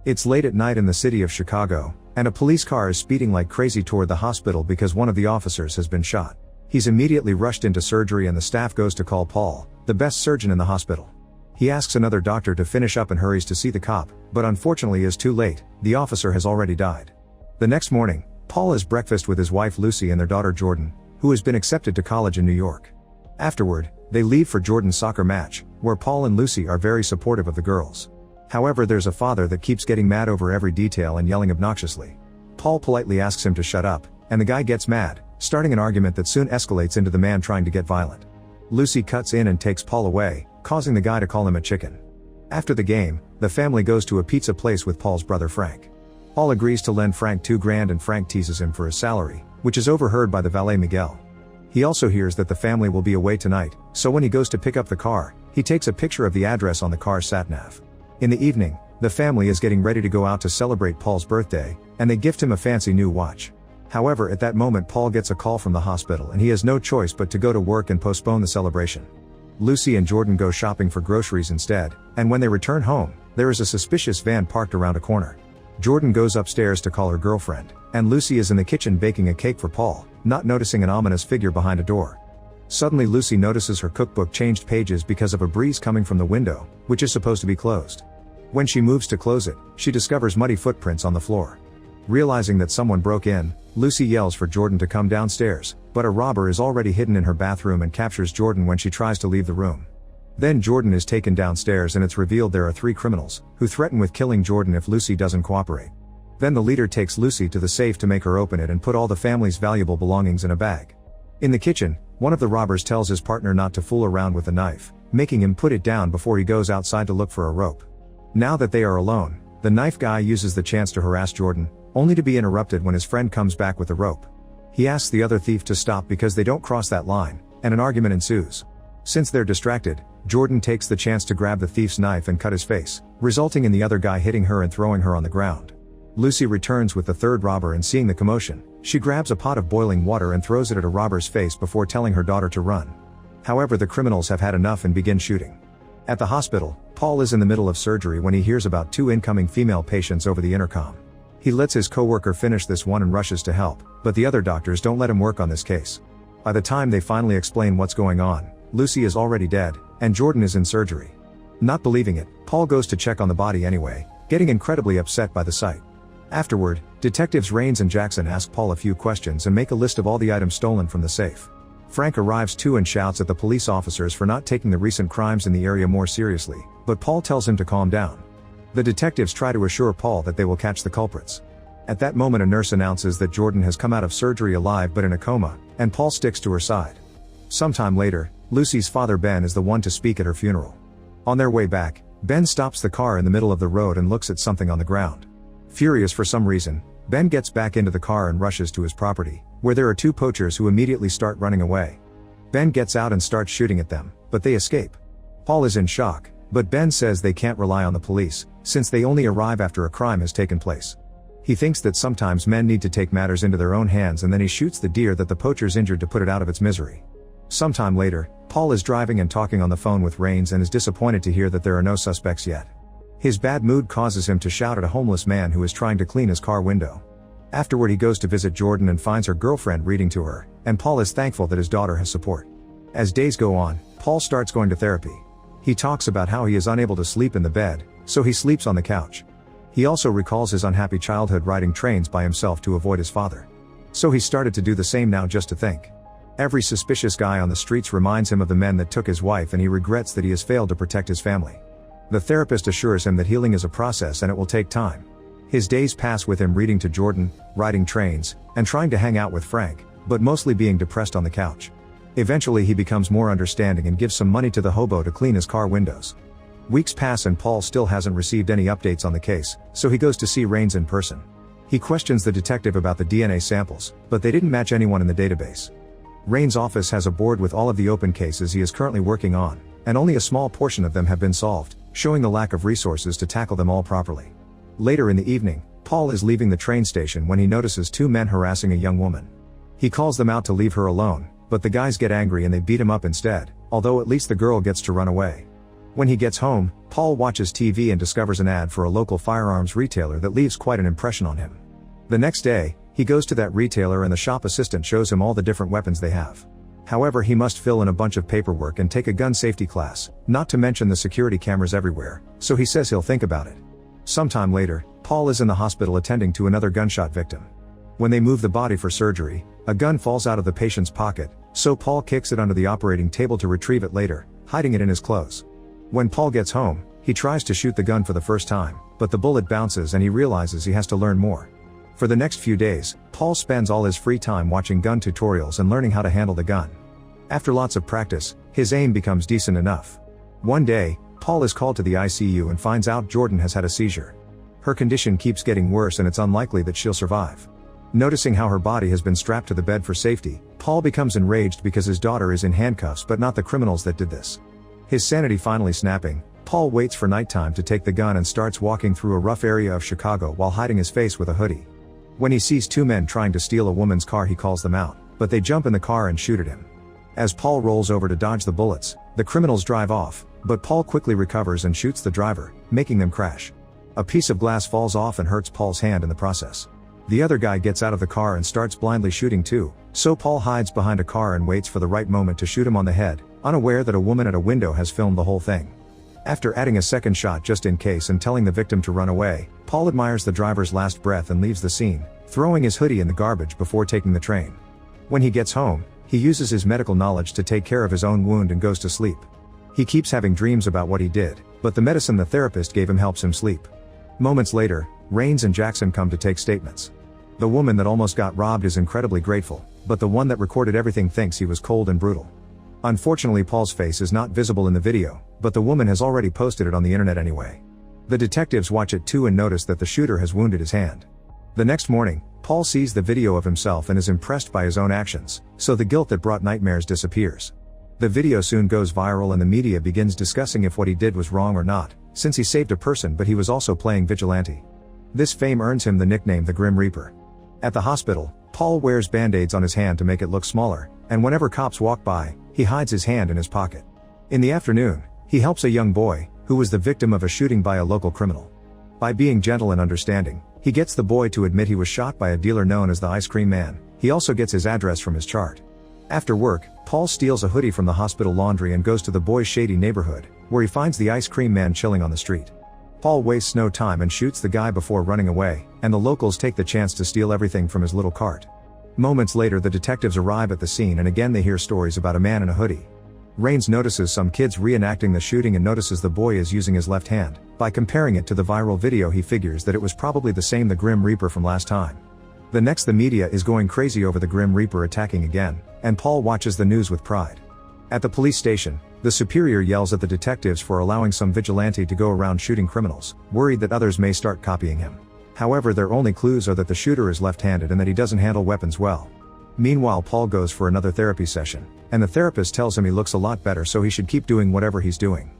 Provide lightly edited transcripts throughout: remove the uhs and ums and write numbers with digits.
It's late at night in the city of Chicago, and a police car is speeding like crazy toward the hospital because one of the officers has been shot. He's immediately rushed into surgery and the staff goes to call Paul, the best surgeon in the hospital. He asks another doctor to finish up and hurries to see the cop, but unfortunately is too late, the officer has already died. The next morning, Paul has breakfast with his wife Lucy and their daughter Jordan, who has been accepted to college in New York. Afterward, they leave for Jordan's soccer match, where Paul and Lucy are very supportive of the girls. However, there's a father that keeps getting mad over every detail and yelling obnoxiously. Paul politely asks him to shut up, and the guy gets mad, starting an argument that soon escalates into the man trying to get violent. Lucy cuts in and takes Paul away, causing the guy to call him a chicken. After the game, the family goes to a pizza place with Paul's brother Frank. Paul agrees to lend Frank $2,000 and Frank teases him for his salary, which is overheard by the valet Miguel. He also hears that the family will be away tonight, so when he goes to pick up the car, he takes a picture of the address on the car's sat-nav. In the evening, the family is getting ready to go out to celebrate Paul's birthday, and they gift him a fancy new watch. However, at that moment Paul gets a call from the hospital and he has no choice but to go to work and postpone the celebration. Lucy and Jordan go shopping for groceries instead, and when they return home, there is a suspicious van parked around a corner. Jordan goes upstairs to call her girlfriend, and Lucy is in the kitchen baking a cake for Paul, not noticing an ominous figure behind a door. Suddenly Lucy notices her cookbook changed pages because of a breeze coming from the window, which is supposed to be closed. When she moves to close it, she discovers muddy footprints on the floor. Realizing that someone broke in, Lucy yells for Jordan to come downstairs, but a robber is already hidden in her bathroom and captures Jordan when she tries to leave the room. Then Jordan is taken downstairs and it's revealed there are 3 criminals, who threaten with killing Jordan if Lucy doesn't cooperate. Then the leader takes Lucy to the safe to make her open it and put all the family's valuable belongings in a bag. In the kitchen, one of the robbers tells his partner not to fool around with the knife, making him put it down before he goes outside to look for a rope. Now that they are alone, the knife guy uses the chance to harass Jordan, only to be interrupted when his friend comes back with the rope. He asks the other thief to stop because they don't cross that line, and an argument ensues. Since they're distracted, Jordan takes the chance to grab the thief's knife and cut his face, resulting in the other guy hitting her and throwing her on the ground. Lucy returns with the third robber and seeing the commotion, she grabs a pot of boiling water and throws it at a robber's face before telling her daughter to run. However, the criminals have had enough and begin shooting. At the hospital, Paul is in the middle of surgery when he hears about 2 incoming female patients over the intercom. He lets his coworker finish this one and rushes to help, but the other doctors don't let him work on this case. By the time they finally explain what's going on, Lucy is already dead, and Jordan is in surgery. Not believing it, Paul goes to check on the body anyway, getting incredibly upset by the sight. Afterward, detectives Rains and Jackson ask Paul a few questions and make a list of all the items stolen from the safe. Frank arrives too and shouts at the police officers for not taking the recent crimes in the area more seriously, but Paul tells him to calm down. The detectives try to assure Paul that they will catch the culprits. At that moment a nurse announces that Jordan has come out of surgery alive but in a coma, and Paul sticks to her side. Sometime later, Lucy's father Ben is the one to speak at her funeral. On their way back, Ben stops the car in the middle of the road and looks at something on the ground. Furious for some reason, Ben gets back into the car and rushes to his property, where there are 2 poachers who immediately start running away. Ben gets out and starts shooting at them, but they escape. Paul is in shock, but Ben says they can't rely on the police, since they only arrive after a crime has taken place. He thinks that sometimes men need to take matters into their own hands and then he shoots the deer that the poachers injured to put it out of its misery. Sometime later, Paul is driving and talking on the phone with Rains and is disappointed to hear that there are no suspects yet. His bad mood causes him to shout at a homeless man who is trying to clean his car window. Afterward he goes to visit Jordan and finds her girlfriend reading to her, and Paul is thankful that his daughter has support. As days go on, Paul starts going to therapy. He talks about how he is unable to sleep in the bed, so he sleeps on the couch. He also recalls his unhappy childhood riding trains by himself to avoid his father. So he started to do the same now just to think. Every suspicious guy on the streets reminds him of the men that took his wife and he regrets that he has failed to protect his family. The therapist assures him that healing is a process and it will take time. His days pass with him reading to Jordan, riding trains, and trying to hang out with Frank, but mostly being depressed on the couch. Eventually he becomes more understanding and gives some money to the hobo to clean his car windows. Weeks pass and Paul still hasn't received any updates on the case, so he goes to see Rains in person. He questions the detective about the DNA samples, but they didn't match anyone in the database. Rains' office has a board with all of the open cases he is currently working on, and only a small portion of them have been solved, showing the lack of resources to tackle them all properly. Later in the evening, Paul is leaving the train station when he notices 2 men harassing a young woman. He calls them out to leave her alone, but the guys get angry and they beat him up instead, although at least the girl gets to run away. When he gets home, Paul watches TV and discovers an ad for a local firearms retailer that leaves quite an impression on him. The next day, he goes to that retailer and the shop assistant shows him all the different weapons they have. However, he must fill in a bunch of paperwork and take a gun safety class, not to mention the security cameras everywhere, so he says he'll think about it. Sometime later, Paul is in the hospital attending to another gunshot victim. When they move the body for surgery, a gun falls out of the patient's pocket, so Paul kicks it under the operating table to retrieve it later, hiding it in his clothes. When Paul gets home, he tries to shoot the gun for the first time, but the bullet bounces and he realizes he has to learn more. For the next few days, Paul spends all his free time watching gun tutorials and learning how to handle the gun. After lots of practice, his aim becomes decent enough. One day, Paul is called to the ICU and finds out Jordan has had a seizure. Her condition keeps getting worse and it's unlikely that she'll survive. Noticing how her body has been strapped to the bed for safety, Paul becomes enraged because his daughter is in handcuffs but not the criminals that did this. His sanity finally snapping, Paul waits for nighttime to take the gun and starts walking through a rough area of Chicago while hiding his face with a hoodie. When he sees two men trying to steal a woman's car, he calls them out, but they jump in the car and shoot at him. As Paul rolls over to dodge the bullets, the criminals drive off, but Paul quickly recovers and shoots the driver, making them crash. A piece of glass falls off and hurts Paul's hand in the process. The other guy gets out of the car and starts blindly shooting too, so Paul hides behind a car and waits for the right moment to shoot him on the head, unaware that a woman at a window has filmed the whole thing. After adding a second shot just in case and telling the victim to run away, Paul admires the driver's last breath and leaves the scene, throwing his hoodie in the garbage before taking the train. When he gets home, he uses his medical knowledge to take care of his own wound and goes to sleep. He keeps having dreams about what he did, but the medicine the therapist gave him helps him sleep. Moments later, Rains and Jackson come to take statements. The woman that almost got robbed is incredibly grateful, but the one that recorded everything thinks he was cold and brutal. Unfortunately, Paul's face is not visible in the video, but the woman has already posted it on the internet anyway. The detectives watch it too and notice that the shooter has wounded his hand. The next morning, Paul sees the video of himself and is impressed by his own actions, so the guilt that brought nightmares disappears. The video soon goes viral and the media begins discussing if what he did was wrong or not, since he saved a person but he was also playing vigilante. This fame earns him the nickname the Grim Reaper. At the hospital, Paul wears band-aids on his hand to make it look smaller, and whenever cops walk by, he hides his hand in his pocket. In the afternoon, he helps a young boy, who was the victim of a shooting by a local criminal. By being gentle and understanding, he gets the boy to admit he was shot by a dealer known as the Ice Cream Man. He also gets his address from his chart. After work, Paul steals a hoodie from the hospital laundry and goes to the boy's shady neighborhood, where he finds the Ice Cream Man chilling on the street. Paul wastes no time and shoots the guy before running away, and the locals take the chance to steal everything from his little cart. Moments later, the detectives arrive at the scene and again they hear stories about a man in a hoodie. Rains notices some kids reenacting the shooting and notices the boy is using his left hand. By comparing it to the viral video, he figures that it was probably the same the Grim Reaper from last time. The next, the media is going crazy over the Grim Reaper attacking again, and Paul watches the news with pride. At the police station, the superior yells at the detectives for allowing some vigilante to go around shooting criminals, worried that others may start copying him. However, their only clues are that the shooter is left-handed and that he doesn't handle weapons well. Meanwhile, Paul goes for another therapy session, and the therapist tells him he looks a lot better, so he should keep doing whatever he's doing.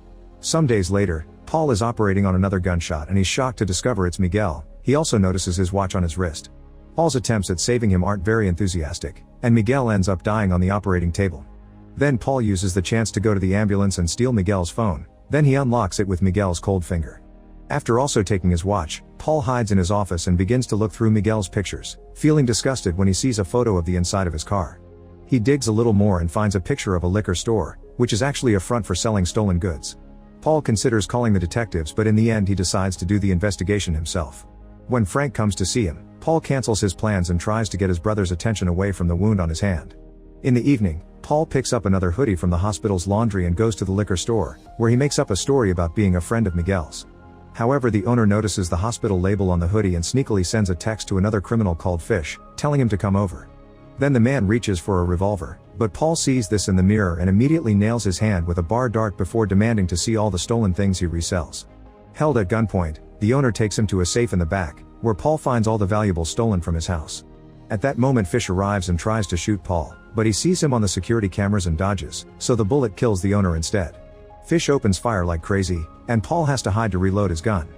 Some days later, Paul is operating on another gunshot and he's shocked to discover it's Miguel. He also notices his watch on his wrist. Paul's attempts at saving him aren't very enthusiastic, and Miguel ends up dying on the operating table. Then Paul uses the chance to go to the ambulance and steal Miguel's phone, then he unlocks it with Miguel's cold finger. After also taking his watch, Paul hides in his office and begins to look through Miguel's pictures, feeling disgusted when he sees a photo of the inside of his car. He digs a little more and finds a picture of a liquor store, which is actually a front for selling stolen goods. Paul considers calling the detectives, but in the end he decides to do the investigation himself. When Frank comes to see him, Paul cancels his plans and tries to get his brother's attention away from the wound on his hand. In the evening, Paul picks up another hoodie from the hospital's laundry and goes to the liquor store, where he makes up a story about being a friend of Miguel's. However, the owner notices the hospital label on the hoodie and sneakily sends a text to another criminal called Fish, telling him to come over. Then the man reaches for a revolver, but Paul sees this in the mirror and immediately nails his hand with a bar dart before demanding to see all the stolen things he resells. Held at gunpoint, the owner takes him to a safe in the back, where Paul finds all the valuables stolen from his house. At that moment, Fish arrives and tries to shoot Paul, but he sees him on the security cameras and dodges, so the bullet kills the owner instead. Fish opens fire like crazy, and Paul has to hide to reload his gun.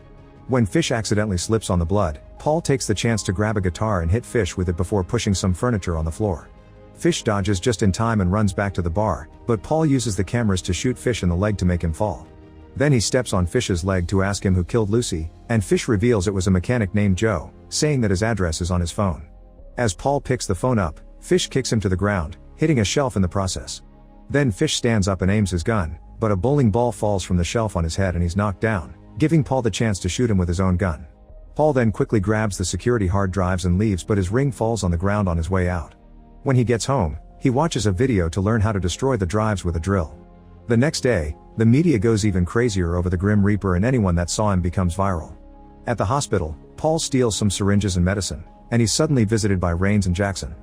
When Fish accidentally slips on the blood, Paul takes the chance to grab a guitar and hit Fish with it before pushing some furniture on the floor. Fish dodges just in time and runs back to the bar, but Paul uses the cameras to shoot Fish in the leg to make him fall. Then he steps on Fish's leg to ask him who killed Lucy, and Fish reveals it was a mechanic named Joe, saying that his address is on his phone. As Paul picks the phone up, Fish kicks him to the ground, hitting a shelf in the process. Then Fish stands up and aims his gun, but a bowling ball falls from the shelf on his head and he's knocked down, giving Paul the chance to shoot him with his own gun. Paul then quickly grabs the security hard drives and leaves, but his ring falls on the ground on his way out. When he gets home, he watches a video to learn how to destroy the drives with a drill. The next day, the media goes even crazier over the Grim Reaper, and anyone that saw him becomes viral. At the hospital, Paul steals some syringes and medicine, and he's suddenly visited by Rains and Jackson.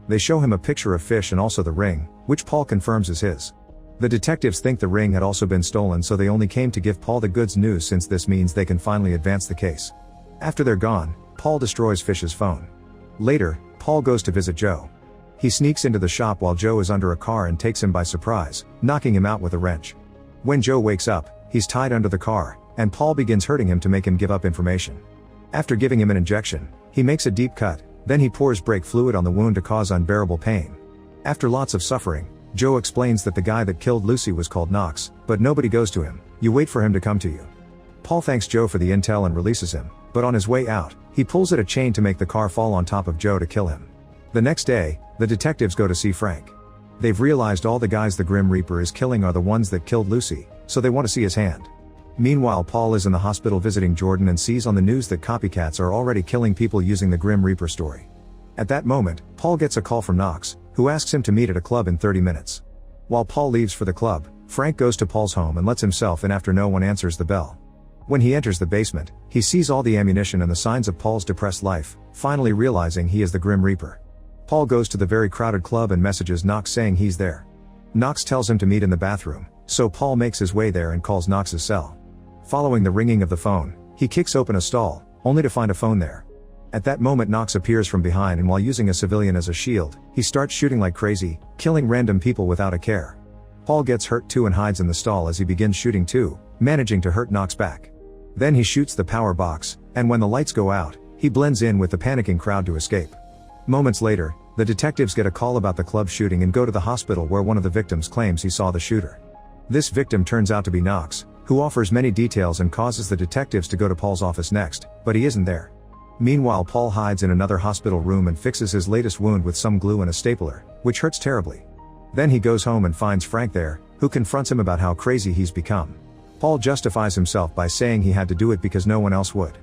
They show him a picture of Fish and also the ring, which Paul confirms is his. The detectives think the ring had also been stolen, so they only came to give Paul the goods news, since this means they can finally advance the case. After they're gone, Paul destroys Fish's phone. Later, Paul goes to visit Joe. He sneaks into the shop while Joe is under a car and takes him by surprise, knocking him out with a wrench. When Joe wakes up, he's tied under the car, and Paul begins hurting him to make him give up information. After giving him an injection, he makes a deep cut, then he pours brake fluid on the wound to cause unbearable pain. After lots of suffering, Joe explains that the guy that killed Lucy was called Knox, but nobody goes to him. You wait for him to come to you. Paul thanks Joe for the intel and releases him, but on his way out, he pulls at a chain to make the car fall on top of Joe to kill him. The next day, the detectives go to see Frank. They've realized all the guys the Grim Reaper is killing are the ones that killed Lucy, so they want to see his hand. Meanwhile, Paul is in the hospital visiting Jordan and sees on the news that copycats are already killing people using the Grim Reaper story. At that moment, Paul gets a call from Knox, who asks him to meet at a club in 30 minutes. While Paul leaves for the club, Frank goes to Paul's home and lets himself in after no one answers the bell. When he enters the basement, he sees all the ammunition and the signs of Paul's depressed life, finally realizing he is the Grim Reaper. Paul goes to the very crowded club and messages Knox saying he's there. Knox tells him to meet in the bathroom, so Paul makes his way there and calls Knox's cell. Following the ringing of the phone, he kicks open a stall, only to find a phone there. At that moment, Knox appears from behind, and while using a civilian as a shield, he starts shooting like crazy, killing random people without a care. Paul gets hurt too and hides in the stall as he begins shooting too, managing to hurt Knox back. Then he shoots the power box, and when the lights go out, he blends in with the panicking crowd to escape. Moments later, the detectives get a call about the club shooting and go to the hospital, where one of the victims claims he saw the shooter. This victim turns out to be Knox, who offers many details and causes the detectives to go to Paul's office next, but he isn't there. Meanwhile, Paul hides in another hospital room and fixes his latest wound with some glue and a stapler, which hurts terribly. Then he goes home and finds Frank there, who confronts him about how crazy he's become. Paul justifies himself by saying he had to do it because no one else would.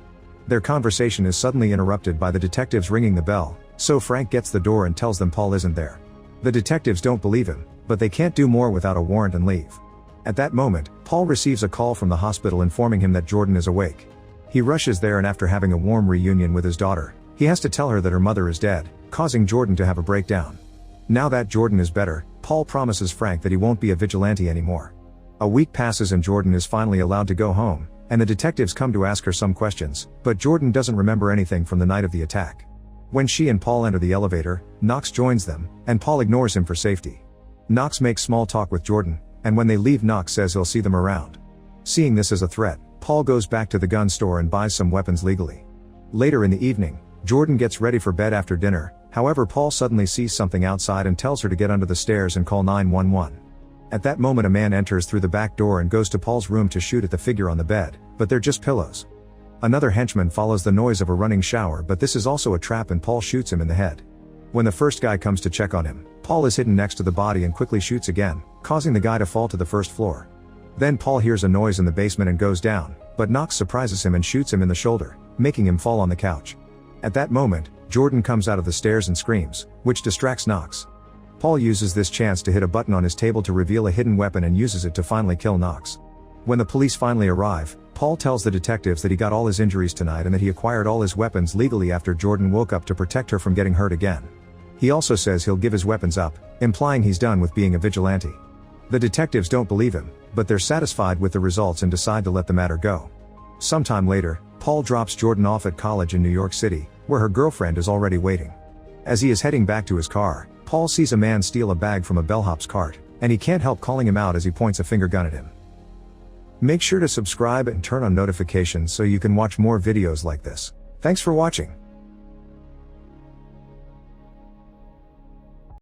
Their conversation is suddenly interrupted by the detectives ringing the bell, so Frank gets the door and tells them Paul isn't there. The detectives don't believe him, but they can't do more without a warrant and leave. At that moment, Paul receives a call from the hospital informing him that Jordan is awake. He rushes there, and after having a warm reunion with his daughter, he has to tell her that her mother is dead, causing Jordan to have a breakdown. Now that Jordan is better, Paul promises Frank that he won't be a vigilante anymore. A week passes and Jordan is finally allowed to go home, and the detectives come to ask her some questions, but Jordan doesn't remember anything from the night of the attack. When she and Paul enter the elevator, Knox joins them, and Paul ignores him for safety. Knox makes small talk with Jordan, and when they leave, Knox says he'll see them around. Seeing this as a threat, Paul goes back to the gun store and buys some weapons legally. Later in the evening, Jordan gets ready for bed after dinner, however Paul suddenly sees something outside and tells her to get under the stairs and call 911. At that moment, a man enters through the back door and goes to Paul's room to shoot at the figure on the bed, but they're just pillows. Another henchman follows the noise of a running shower, but this is also a trap and Paul shoots him in the head. When the first guy comes to check on him, Paul is hidden next to the body and quickly shoots again, causing the guy to fall to the first floor. Then Paul hears a noise in the basement and goes down, but Knox surprises him and shoots him in the shoulder, making him fall on the couch. At that moment, Jordan comes out of the stairs and screams, which distracts Knox. Paul uses this chance to hit a button on his table to reveal a hidden weapon and uses it to finally kill Knox. When the police finally arrive, Paul tells the detectives that he got all his injuries tonight and that he acquired all his weapons legally after Jordan woke up to protect her from getting hurt again. He also says he'll give his weapons up, implying he's done with being a vigilante. The detectives don't believe him, but they're satisfied with the results and decide to let the matter go. Sometime later, Paul drops Jordan off at college in New York City, where her girlfriend is already waiting. As he is heading back to his car, Paul sees a man steal a bag from a bellhop's cart, and he can't help calling him out as he points a finger gun at him. Make sure to subscribe and turn on notifications so you can watch more videos like this. Thanks for watching.